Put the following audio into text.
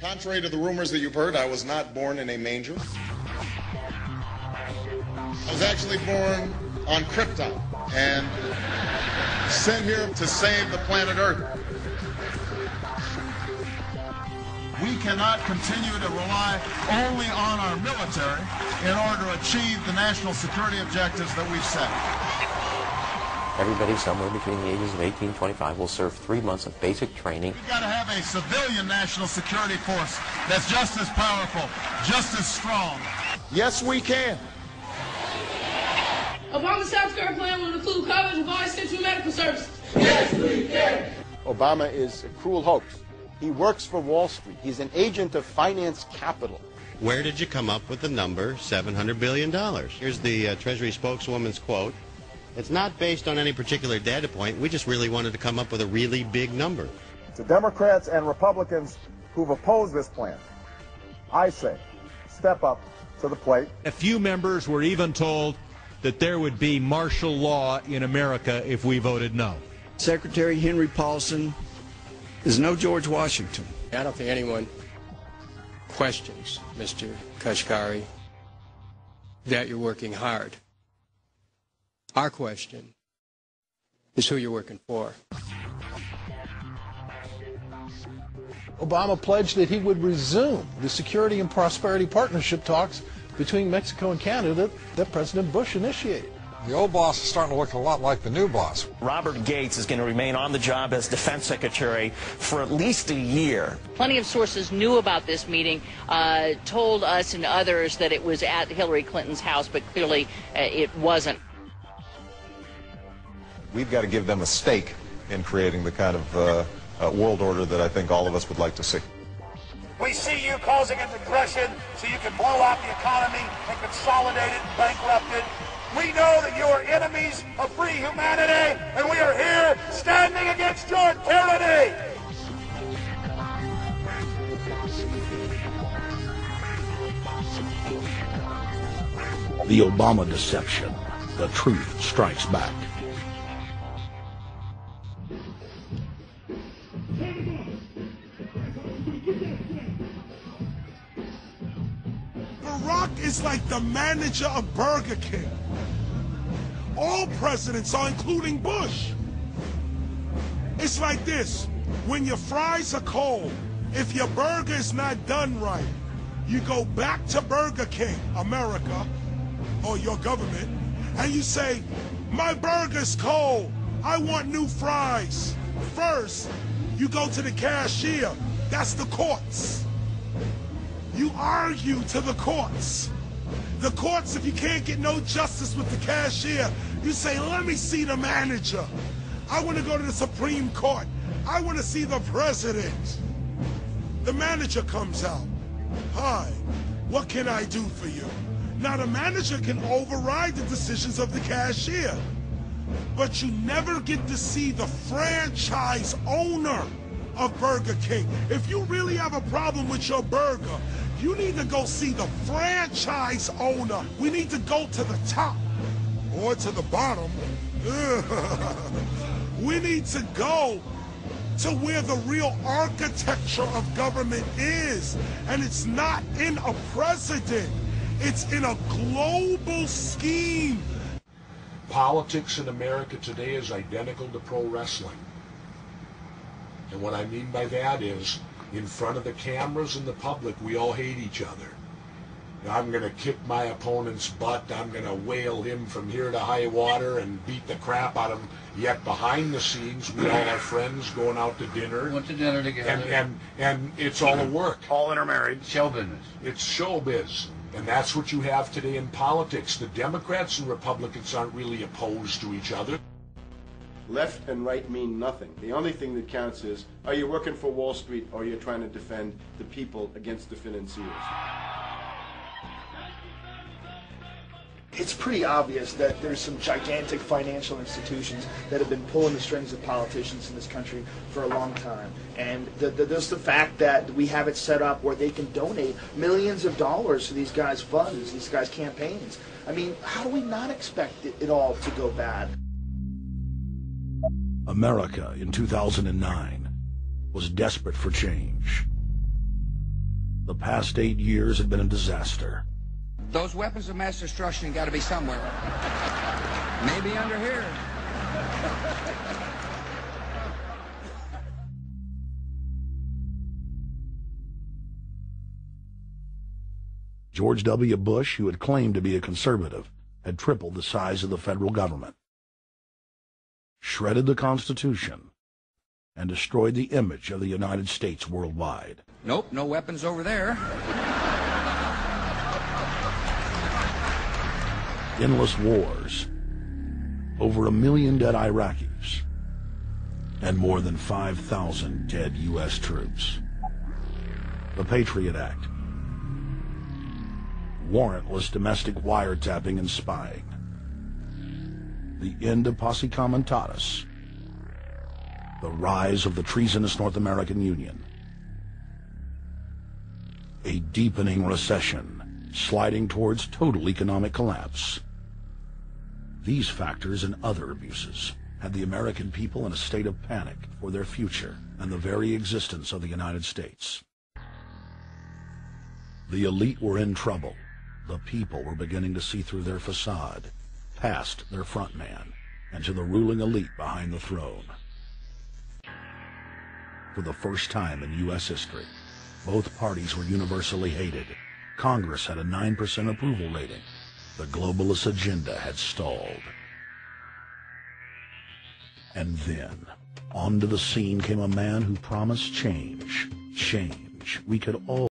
Contrary to the rumors that you've heard, I was not born in a manger. I was actually born on Krypton and sent here to save the planet Earth. We cannot continue to rely only on our military in order to achieve the national security objectives that we've set. Everybody somewhere between the ages of 18 and 25 will serve 3 months of basic training. We've got to have a civilian national security force that's just as powerful, just as strong. Yes, we can. Obama's healthcare plan will include coverage of all essential medical services. Yes, we can. Obama is a cruel hoax. He works for Wall Street. He's an agent of finance capital. Where did you come up with the number $700 billion? Here's the Treasury spokeswoman's quote. It's not based on any particular data point. We just really wanted to come up with a really big number. To Democrats and Republicans who've opposed this plan, I say, step up to the plate. A few members were even told that there would be martial law in America if we voted no. Secretary Henry Paulson is no George Washington. I don't think anyone questions, Mr. Kashkari, that you're working hard. Our question is who you're working for. Obama pledged that he would resume the Security and Prosperity Partnership talks between Mexico and Canada that President Bush initiated. The old boss is starting to look a lot like the new boss. Robert Gates is going to remain on the job as Defense Secretary for at least a year. Plenty of sources knew about this meeting, told us and others that it was at Hillary Clinton's house, but clearly it wasn't. We've got to give them a stake in creating the kind of world order that I think all of us would like to see. We see you causing a digression so you can blow out the economy and consolidate it and bankrupt it. We know that you are enemies of free humanity, and we are here standing against your tyranny. The Obama deception. The truth strikes back. Barack is like the manager of Burger King. All presidents are, including Bush. It's like this. When your fries are cold, if your burger is not done right, you go back to Burger King, America, or your government, and you say, my burger's cold. I want new fries. First, you go to the cashier. That's the courts. You argue to the courts. The courts, if you can't get no justice with the cashier, you say, let me see the manager. I want to go to the Supreme Court. I want to see the president. The manager comes out. Hi, what can I do for you? Now the manager can override the decisions of the cashier, but you never get to see the franchise owner of Burger King. If you really have a problem with your burger, you need to go see the franchise owner. We need to go to the top or to the bottom. We need to go to where the real architecture of government is. And it's not in a president. It's in a global scheme. Politics in America today is identical to pro wrestling. And what I mean by that is, in front of the cameras and the public, we all hate each other. I'm going to kick my opponent's butt. I'm going to whale him from here to high water and beat the crap out of him. Yet behind the scenes, we all are friends going out to dinner. Went to dinner together. And it's all a work. All intermarried. Show business. It's showbiz. And that's what you have today in politics. The Democrats and Republicans aren't really opposed to each other. Left and right mean nothing. The only thing that counts is, are you working for Wall Street or you're trying to defend the people against the financiers? It's pretty obvious that there's some gigantic financial institutions that have been pulling the strings of politicians in this country for a long time. And there's the fact that we have it set up where they can donate millions of dollars to these guys' funds, these guys' campaigns. I mean, how do we not expect it all to go bad? America in 2009 was desperate for change. The past 8 years had been a disaster. Those weapons of mass destruction got to be somewhere. Maybe under here. George W. Bush, who had claimed to be a conservative, had tripled the size of the federal government, shredded the Constitution, and destroyed the image of the United States worldwide. Nope, no weapons over there. Endless wars, over 1 million dead Iraqis, and more than 5,000 dead U.S. troops. The Patriot Act, warrantless domestic wiretapping and spying, the end of posse comitatus, the rise of the treasonous North American Union, a deepening recession sliding towards total economic collapse. These factors and other abuses had the American people in a state of panic for their future and the very existence of the United States. The elite were in trouble. The people were beginning to see through their facade, past their front man, and to the ruling elite behind the throne. For the first time in U.S. history, both parties were universally hated. Congress had a 9% approval rating. The globalist agenda had stalled. And then, onto the scene came a man who promised change. Change we could all